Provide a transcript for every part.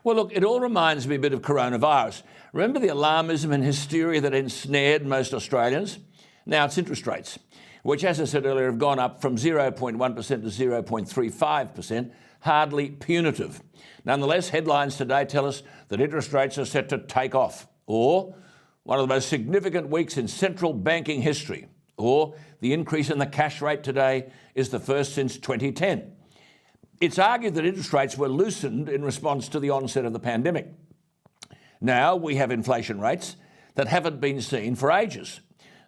Well, look, it all reminds me a bit of coronavirus. Remember the alarmism and hysteria that ensnared most Australians? Now it's interest rates, which, as I said earlier, have gone up from 0.1% to 0.35%, hardly punitive. Nonetheless, headlines today tell us that interest rates are set to take off, or one of the most significant weeks in central banking history, or the increase in the cash rate today is the first since 2010. It's argued that interest rates were loosened in response to the onset of the pandemic. Now we have inflation rates that haven't been seen for ages.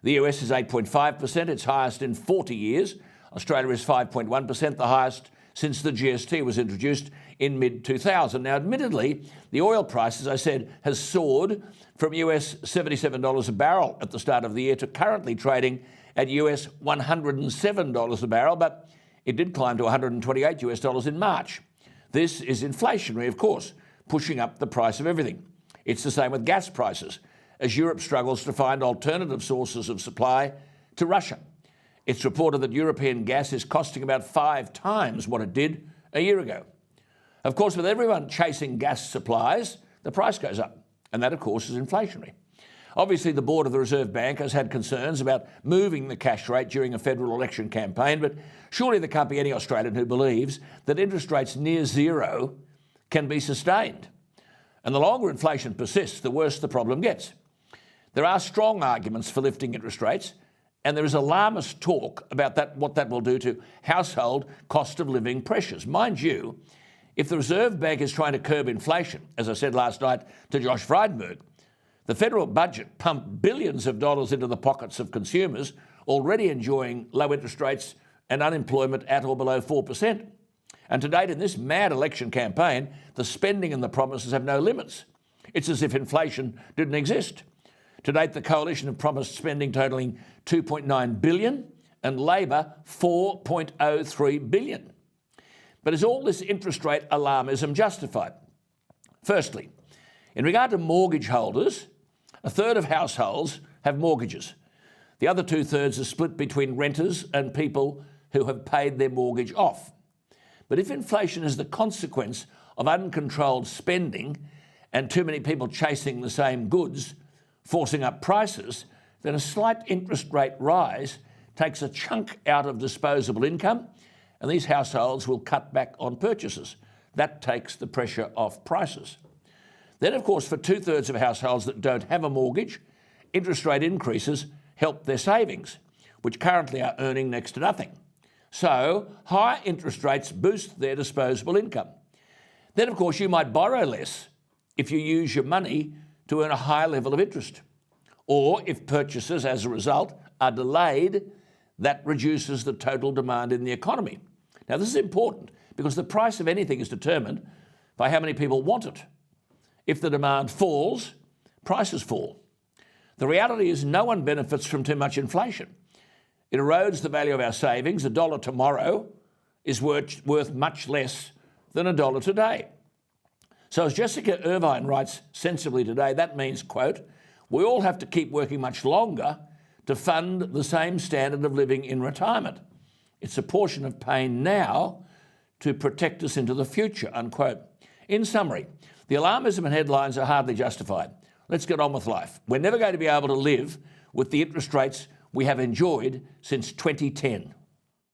The US is 8.5%, its highest in 40 years. Australia is 5.1%, the highest since the GST was introduced in mid-2000. Now, admittedly, the oil price, as I said, has soared from US $77 a barrel at the start of the year to currently trading at US $107 a barrel, but it did climb to $128 in March. This is inflationary, of course, pushing up the price of everything. It's the same with gas prices, as Europe struggles to find alternative sources of supply to Russia. It's reported that European gas is costing about 5 times what it did a year ago. Of course, with everyone chasing gas supplies, the price goes up, and that, of course, is inflationary. Obviously, the board of the Reserve Bank has had concerns about moving the cash rate during a federal election campaign, but surely there can't be any Australian who believes that interest rates near zero can be sustained. And the longer inflation persists, the worse the problem gets. There are strong arguments for lifting interest rates, and there is alarmist talk about what that will do to household cost of living pressures. Mind you, if the Reserve Bank is trying to curb inflation, as I said last night to Josh Frydenberg, the federal budget pumped billions of dollars into the pockets of consumers already enjoying low interest rates and unemployment at or below 4%. And to date, in this mad election campaign, the spending and the promises have no limits. It's as if inflation didn't exist. To date, the coalition have promised spending totalling $2.9 billion and Labor $4.03 billion. But is all this interest rate alarmism justified? Firstly, in regard to mortgage holders, a third of households have mortgages. The other 2/3 are split between renters and people who have paid their mortgage off. But if inflation is the consequence of uncontrolled spending and too many people chasing the same goods, forcing up prices, then a slight interest rate rise takes a chunk out of disposable income, and these households will cut back on purchases. That takes the pressure off prices. Then, of course, for 2/3 of households that don't have a mortgage, interest rate increases help their savings, which currently are earning next to nothing. So higher interest rates boost their disposable income. Then, of course, you might borrow less if you use your money to earn a higher level of interest. Or if purchases, as a result, are delayed, that reduces the total demand in the economy. Now, this is important because the price of anything is determined by how many people want it. If the demand falls, prices fall. The reality is no one benefits from too much inflation. It erodes the value of our savings. $1 tomorrow is worth much less than $1 today. So as Jessica Irvine writes sensibly today, that means, quote, we all have to keep working much longer to fund the same standard of living in retirement. It's a portion of pain now to protect us into the future, unquote. In summary, the alarmism and headlines are hardly justified. Let's get on with life. We're never going to be able to live with the interest rates we have enjoyed since 2010.